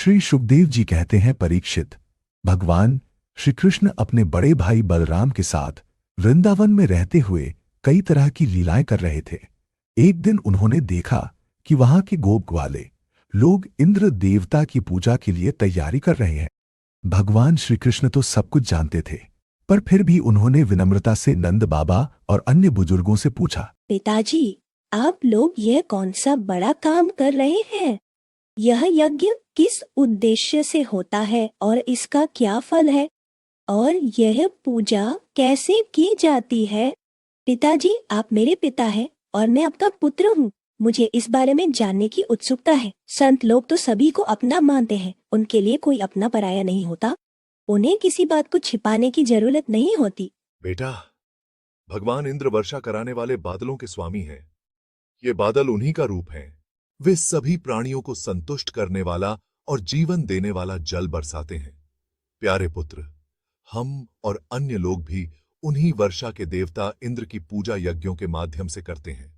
श्री सुखदेव जी कहते हैं, परीक्षित, भगवान श्री कृष्ण अपने बड़े भाई बलराम के साथ वृंदावन में रहते हुए कई तरह की लीलाएं कर रहे थे। एक दिन उन्होंने देखा कि वहां के गोप ग्वाले लोग इंद्र देवता की पूजा के लिए तैयारी कर रहे हैं। भगवान श्री कृष्ण तो सब कुछ जानते थे, पर फिर भी उन्होंने विनम्रता से नंद बाबा और अन्य बुजुर्गों से पूछा, पिताजी, आप लोग यह कौन सा बड़ा काम कर रहे हैं? यह यज्ञ किस उद्देश्य से होता है और इसका क्या फल है? और यह पूजा कैसे की जाती है? पिताजी, आप मेरे पिता हैं और मैं आपका पुत्र हूँ। मुझे इस बारे में जानने की उत्सुकता है। संत लोग तो सभी को अपना मानते हैं, उनके लिए कोई अपना पराया नहीं होता। उन्हें किसी बात को छिपाने की जरूरत नहीं होती। बेटा, भगवान इंद्र वर्षा कराने वाले बादलों के स्वामी हैं। ये बादल उन्हीं का रूप है। वे सभी प्राणियों को संतुष्ट करने वाला और जीवन देने वाला जल बरसाते हैं। प्यारे पुत्र, हम और अन्य लोग भी उन्हीं वर्षा के देवता इंद्र की पूजा यज्ञों के माध्यम से करते हैं।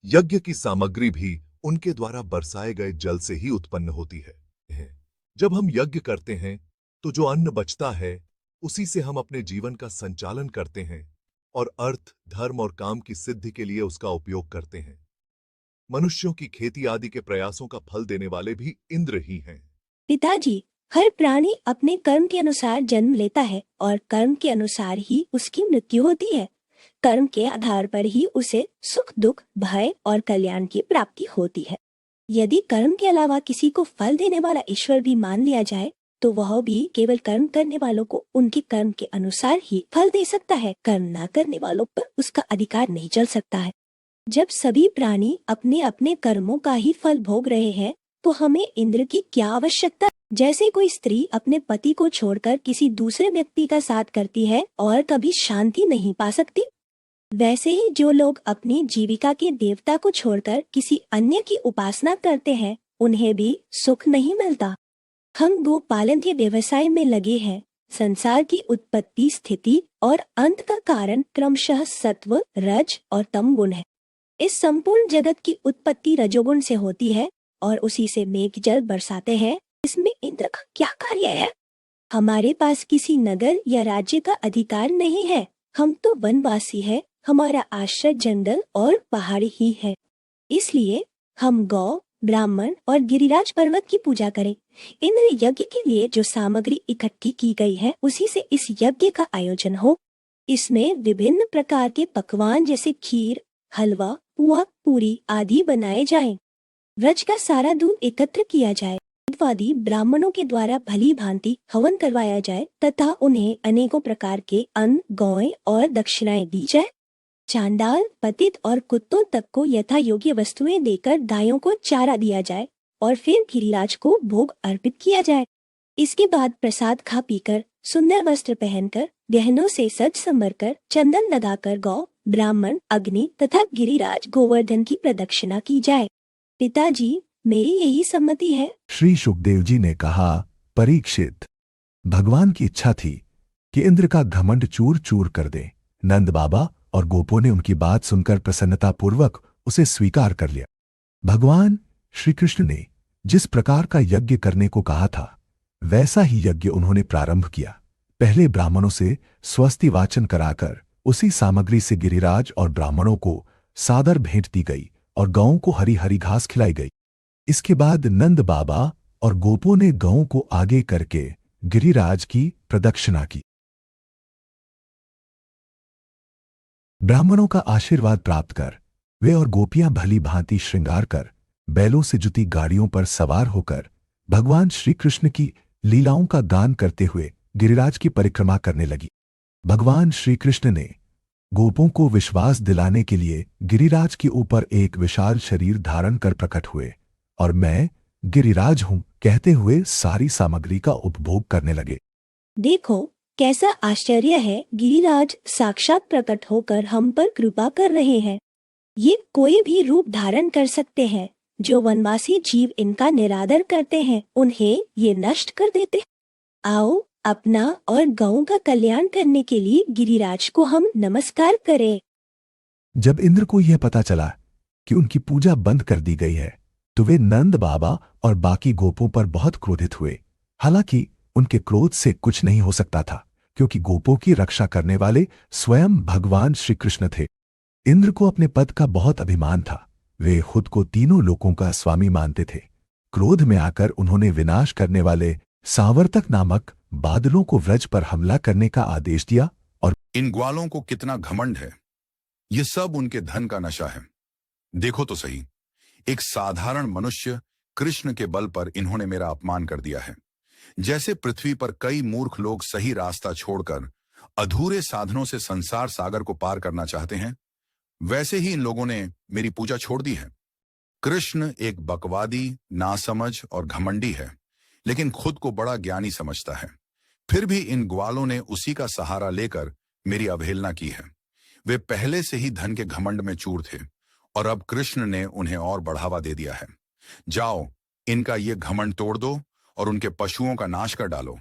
यज्ञ की सामग्री भी उनके द्वारा बरसाए गए जल से ही उत्पन्न होती है। जब हम यज्ञ करते हैं तो जो अन्न बचता है उसी से हम अपने जीवन का संचालन करते हैं और अर्थ, धर्म और काम की सिद्धि के लिए उसका उपयोग करते हैं। मनुष्यों की खेती आदि के प्रयासों का फल देने वाले भी इंद्र ही हैं। पिताजी, हर प्राणी अपने कर्म के अनुसार जन्म लेता है और कर्म के अनुसार ही उसकी मृत्यु होती है। कर्म के आधार पर ही उसे सुख, दुख, भय और कल्याण की प्राप्ति होती है। यदि कर्म के अलावा किसी को फल देने वाला ईश्वर भी मान लिया जाए तो वह भी केवल कर्म करने वालों को उनके कर्म के अनुसार ही फल दे सकता है। कर्म न करने वालों पर उसका अधिकार नहीं चल सकता है। जब सभी प्राणी अपने अपने कर्मों का ही फल भोग रहे हैं तो हमें इंद्र की क्या आवश्यकता? जैसे कोई स्त्री अपने पति को छोड़कर किसी दूसरे व्यक्ति का साथ करती है और कभी शांति नहीं पा सकती, वैसे ही जो लोग अपनी जीविका के देवता को छोड़कर किसी अन्य की उपासना करते हैं उन्हें भी सुख नहीं मिलता। हम गोपालन के व्यवसाय में लगे हैं। संसार की उत्पत्ति, स्थिति और अंत का कारण क्रमशः सत्व, रज और तम गुण है। इस संपूर्ण जगत की उत्पत्ति रजोगुण से होती है और उसी से मेघ जल बरसाते हैं। इसमें इंद्र का क्या कार्य है? हमारे पास किसी नगर या राज्य का अधिकार नहीं है। हम तो वनवासी है। हमारा आश्रय जंगल और पहाड़ ही है। इसलिए हम गौ, ब्राह्मण और गिरिराज पर्वत की पूजा करें। इंद्र यज्ञ के लिए जो सामग्री इकट्ठी की गई है उसी से इस यज्ञ का आयोजन हो। इसमें विभिन्न प्रकार के पकवान जैसे खीर, हलवा, पुआ, पूरी आदि बनाए जाएं। व्रज का सारा दूध एकत्र किया जाए। वादी ब्राह्मणों के द्वारा भली भांति हवन करवाया जाए तथा उन्हें अनेकों प्रकार के अन्न, गौएं और दक्षिणाएं दी जाए। चांडाल, पतित और कुत्तों तक को यथा योग्य वस्तुएं देकर गायों को चारा दिया जाए और फिर गिरिराज को भोग अर्पित किया जाए। इसके बाद प्रसाद खा पीकर, सुंदर वस्त्र पहनकर, गहनों से सज संवर कर, चंदन लगाकर गौ, ब्राह्मण, अग्नि तथा गिरिराज गोवर्धन की प्रदक्षिणा की जाए। पिताजी, मेरी यही सम्मति है। श्री सुखदेव जी ने कहा, परीक्षित, भगवान की इच्छा थी कि इंद्र का घमंड चूर चूर कर दे। नंद बाबा और गोपों ने उनकी बात सुनकर प्रसन्नतापूर्वक उसे स्वीकार कर लिया। भगवान श्री कृष्ण ने जिस प्रकार का यज्ञ करने को कहा था वैसा ही यज्ञ उन्होंने प्रारंभ किया। पहले ब्राह्मणों से स्वस्ति वाचन कराकर उसी सामग्री से गिरिराज और ब्राह्मणों को सादर भेंट दी गई और गौओं को हरी हरी घास खिलाई गई। इसके बाद नंद बाबा और गोपों ने गौओं को आगे करके गिरिराज की प्रदक्षिणा की। ब्राह्मणों का आशीर्वाद प्राप्त कर वे और गोपियां भली भांति श्रृंगार कर बैलों से जुती गाड़ियों पर सवार होकर भगवान श्री कृष्ण की लीलाओं का गान करते हुए गिरिराज की परिक्रमा करने लगी। भगवान श्री कृष्ण ने गोपों को विश्वास दिलाने के लिए गिरिराज के ऊपर एक विशाल शरीर धारण कर प्रकट हुए और मैं गिरिराज हूं कहते हुए सारी सामग्री का उपभोग करने लगे। देखो कैसा आश्चर्य है, गिरिराज साक्षात प्रकट होकर हम पर कृपा कर रहे हैं। ये कोई भी रूप धारण कर सकते हैं। जो वनवासी जीव इनका निरादर करते हैं उन्हें ये नष्ट कर देते हैं। आओ अपना और गौओं का कल्याण करने के लिए गिरिराज को हम नमस्कार करें। जब इंद्र को यह पता चला कि उनकी पूजा बंद कर दी गई है तो वे नंद बाबा और बाकी गोपों पर बहुत क्रोधित हुए। हालांकि उनके क्रोध से कुछ नहीं हो सकता था, क्योंकि गोपों की रक्षा करने वाले स्वयं भगवान श्री कृष्ण थे। इंद्र को अपने पद का बहुत अभिमान था। वे खुद को तीनों लोकों का स्वामी मानते थे। क्रोध में आकर उन्होंने विनाश करने वाले सावर्तक नामक बादलों को व्रज पर हमला करने का आदेश दिया और इन ग्वालों को कितना घमंड है। ये सब उनके धन का नशा है। देखो तो सही, एक साधारण मनुष्य कृष्ण के बल पर इन्होंने मेरा अपमान कर दिया है। जैसे पृथ्वी पर कई मूर्ख लोग सही रास्ता छोड़कर अधूरे साधनों से संसार सागर को पार करना चाहते हैं, वैसे ही इन लोगों ने मेरी पूजा छोड़ दी है। कृष्ण एक बकवादी, नासमझ और घमंडी है, लेकिन खुद को बड़ा ज्ञानी समझता है। फिर भी इन ग्वालों ने उसी का सहारा लेकर मेरी अवहेलना की है। वे पहले से ही धन के घमंड में चूर थे और अब कृष्ण ने उन्हें और बढ़ावा दे दिया है। जाओ, इनका ये घमंड तोड़ दो और उनके पशुओं का नाश कर डालो।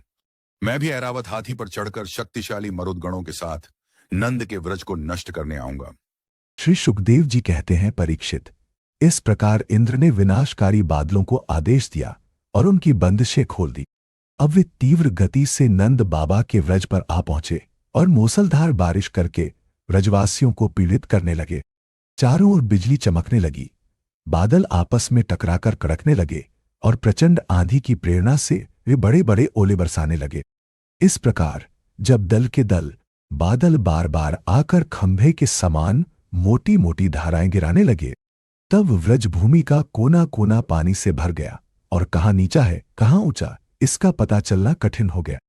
मैं भी ऐरावत हाथी पर चढ़कर शक्तिशाली मरुदगणों के साथ नंद के व्रज को नष्ट करने आऊंगा। श्री सुखदेव जी कहते हैं, परीक्षित, इस प्रकार इंद्र ने विनाशकारी बादलों को आदेश दिया और उनकी बंदिशें खोल दी। अब वे तीव्र गति से नंद बाबा के व्रज पर आ पहुंचे और मूसलधार बारिश करके व्रजवासियों को पीड़ित करने लगे। चारों ओर बिजली चमकने लगी, बादल आपस में टकराकर कड़कने लगे और प्रचंड आंधी की प्रेरणा से वे बड़े बड़े ओले बरसाने लगे। इस प्रकार जब दल के दल बादल बार बार आकर खंभे के समान मोटी मोटी धाराएं गिराने लगे, तब व्रजभूमि का कोना कोना पानी से भर गया और कहाँ नीचा है कहाँ ऊंचा इसका पता चलना कठिन हो गया।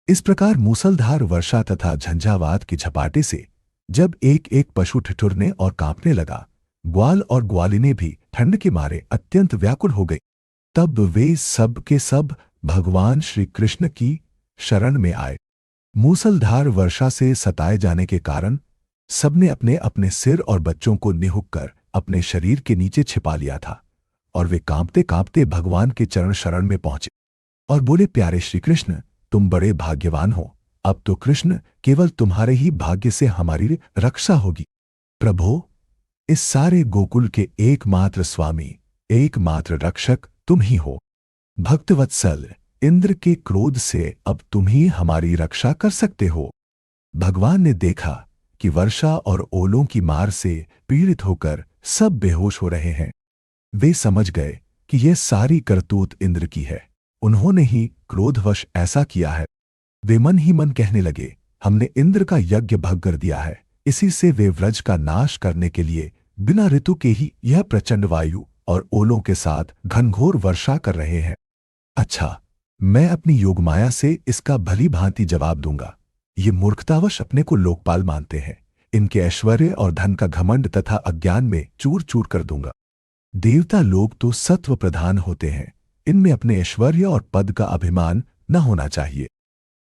इस प्रकार मूसलधार वर्षा तथा झंझावात की झपाटे से जब एक एक पशु ठिठुरने और कांपने लगा, ग्वाल और ग्वालिनें भी ठंड के मारे अत्यंत व्याकुल हो गई। तब वे सब के सब भगवान श्री कृष्ण की शरण में आए। मूसलधार वर्षा से सताए जाने के कारण सबने अपने अपने सिर और बच्चों को निहुक कर अपने शरीर के नीचे छिपा लिया था और वे कांपते कांपते भगवान के चरण शरण में पहुंचे और बोले, प्यारे श्री कृष्ण, तुम बड़े भाग्यवान हो। अब तो कृष्ण केवल तुम्हारे ही भाग्य से हमारी रक्षा होगी। प्रभो, इस सारे गोकुल के एकमात्र स्वामी, एकमात्र रक्षक तुम ही हो। भक्तवत्सल, इंद्र के क्रोध से अब तुम ही हमारी रक्षा कर सकते हो। भगवान ने देखा कि वर्षा और ओलों की मार से पीड़ित होकर सब बेहोश हो रहे हैं। वे समझ गए कि यह सारी करतूत इंद्र की है। उन्होंने ही क्रोधवश ऐसा किया है। वे मन ही मन कहने लगे, हमने इंद्र का यज्ञ भंग कर दिया है। इसी से वे व्रज का नाश करने के लिए बिना ऋतु के ही यह प्रचंड वायु और ओलों के साथ घनघोर वर्षा कर रहे हैं। अच्छा, मैं अपनी योगमाया से इसका भली भांति जवाब दूंगा। ये मूर्खतावश अपने को लोकपाल मानते हैं। इनके ऐश्वर्य और धन का घमंड तथा अज्ञान में चूर चूर कर दूंगा। देवता लोग तो सत्व प्रधान होते हैं, इनमें अपने ऐश्वर्य और पद का अभिमान न होना चाहिए।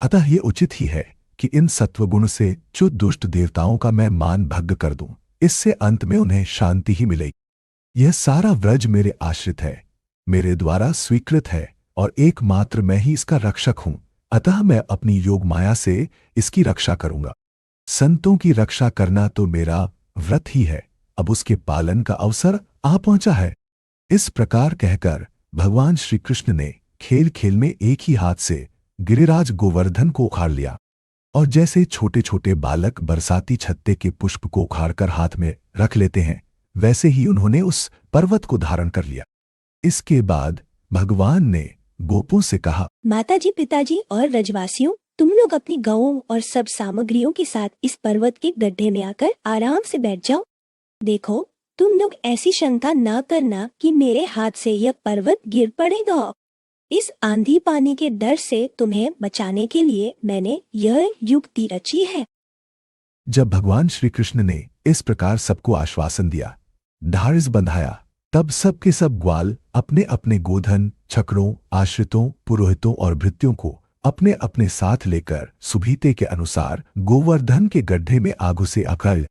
अतः ये उचित ही है कि इन सत्वगुण से जो दुष्ट देवताओं का मैं मान भंग कर दूं। इससे अंत में उन्हें शांति ही मिलेगी। यह सारा व्रज मेरे आश्रित है, मेरे द्वारा स्वीकृत है और एकमात्र मैं ही इसका रक्षक हूं। अतः मैं अपनी योग माया से इसकी रक्षा करूंगा। संतों की रक्षा करना तो मेरा व्रत ही है। अब उसके पालन का अवसर आ पहुंचा है। इस प्रकार कहकर भगवान श्री कृष्ण ने खेल खेल में एक ही हाथ से गिरिराज गोवर्धन को उखाड़ लिया और जैसे छोटे छोटे बालक बरसाती छत्ते के पुष्प को उखाड़कर हाथ में रख लेते हैं, वैसे ही उन्होंने उस पर्वत को धारण कर लिया। इसके बाद भगवान ने गोपों से कहा, माताजी, पिताजी और रजवासियों, तुम लोग अपनी गौओं और सब सामग्रियों के साथ इस पर्वत के गड्ढे में आकर आराम से बैठ जाओ। देखो, तुम लोग ऐसी शंका न करना कि मेरे हाथ से यह पर्वत गिर पड़ेगा। इस आंधी पानी के डर से तुम्हें बचाने के लिए मैंने यह युक्ति रची है। जब भगवान श्री कृष्ण ने इस प्रकार सबको आश्वासन दिया, ढाढ़स बंधाया, तब सब के सब ग्वाल अपने अपने गोधन, छकड़ों, आश्रितों, पुरोहितों और भृत्यों को अपने अपने साथ लेकर सुभीते के अनुसार गोवर्धन के गड्ढे में आगू से अकड़।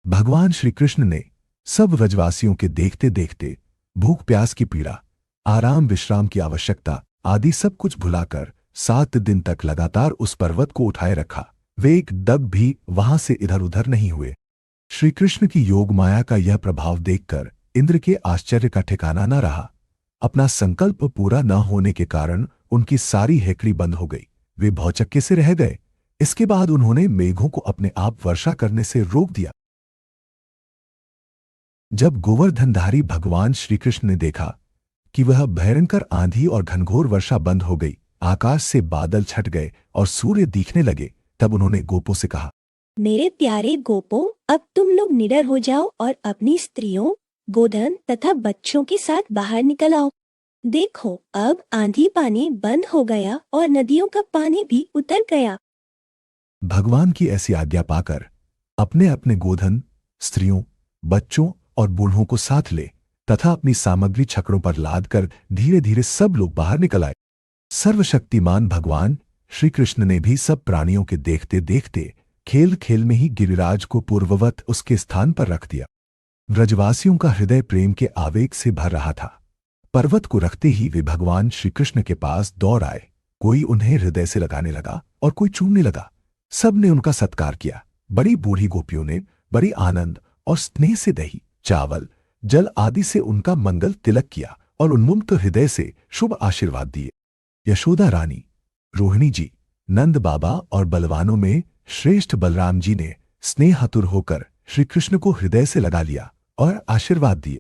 भगवान श्री कृष्ण ने सब व्रजवासियों के देखते देखते भूख प्यास की पीड़ा, आराम विश्राम की आवश्यकता आदि सब कुछ भुलाकर 7 दिन तक लगातार उस पर्वत को उठाए रखा। वे एक दग भी वहां से इधर उधर नहीं हुए। श्री कृष्ण की योग माया का यह प्रभाव देखकर इंद्र के आश्चर्य का ठिकाना न रहा अपना संकल्प पूरा न होने के कारण उनकी सारी हेकड़ी बंद हो गई। वे भौचक्के से रह गए। इसके बाद उन्होंने मेघों को अपने आप वर्षा करने से रोक दिया। जब गोवर्धनधारी भगवान श्री कृष्ण ने देखा कि वह भयंकर आंधी और घनघोर वर्षा बंद हो गई, आकाश से बादल छट गए और सूर्य दिखने लगे, तब उन्होंने गोपों से कहा, मेरे प्यारे गोपों, अब तुम लोग निडर हो जाओ और अपनी स्त्रियों, गोधन तथा बच्चों के साथ बाहर निकल आओ। देखो, अब आंधी पानी बंद हो गया और नदियों का पानी भी उतर गया। भगवान की ऐसी आज्ञा पाकर अपने अपने गोधन, स्त्रियों, बच्चों और बूढ़ों को साथ ले तथा अपनी सामग्री छकड़ों पर लाद कर धीरे धीरे सब लोग बाहर निकल आए। सर्वशक्तिमान भगवान श्री कृष्ण ने भी सब प्राणियों के देखते देखते खेल खेल में ही गिरिराज को पूर्ववत उसके स्थान पर रख दिया। ब्रजवासियों का हृदय प्रेम के आवेग से भर रहा था। पर्वत को रखते ही वे भगवान श्री कृष्ण के पास दौड़ आए। कोई उन्हें हृदय से लगाने लगा और कोई चूमने लगा। सब ने उनका सत्कार किया। बड़ी बूढ़ी गोपियों ने बड़ी आनंद और स्नेह से दही, चावल, जल आदि से उनका मंगल तिलक किया और उन्मुक्त हृदय से शुभ आशीर्वाद दिए। यशोदा रानी, रोहिणी जी, नंद बाबा और बलवानों में श्रेष्ठ बलराम जी ने स्नेहातुर होकर श्री कृष्ण को हृदय से लगा लिया और आशीर्वाद दिए।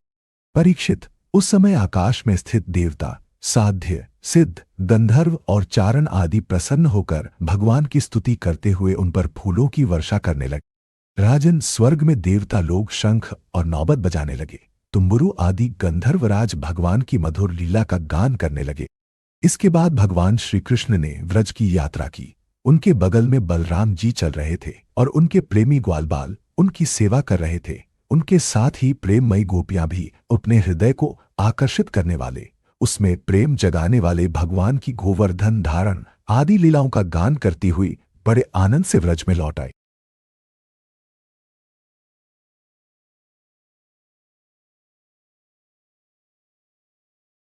परीक्षित, उस समय आकाश में स्थित देवता, साध्य, सिद्ध, गंधर्व और चारण आदि प्रसन्न होकर भगवान की स्तुति करते हुए उन पर फूलों की वर्षा करने लगे। राजन, स्वर्ग में देवता लोग शंख और नौबत बजाने लगे। तुम्बुरु आदि गंधर्वराज भगवान की मधुर लीला का गान करने लगे। इसके बाद भगवान श्री कृष्ण ने व्रज की यात्रा की। उनके बगल में बलराम जी चल रहे थे और उनके प्रेमी ग्वालबाल उनकी सेवा कर रहे थे। उनके साथ ही प्रेममयी गोपियां भी अपने हृदय को आकर्षित करने वाले, उसमें प्रेम जगाने वाले भगवान की गोवर्धन धारण आदि लीलाओं का गान करती हुई बड़े आनंद से व्रज में लौट आई।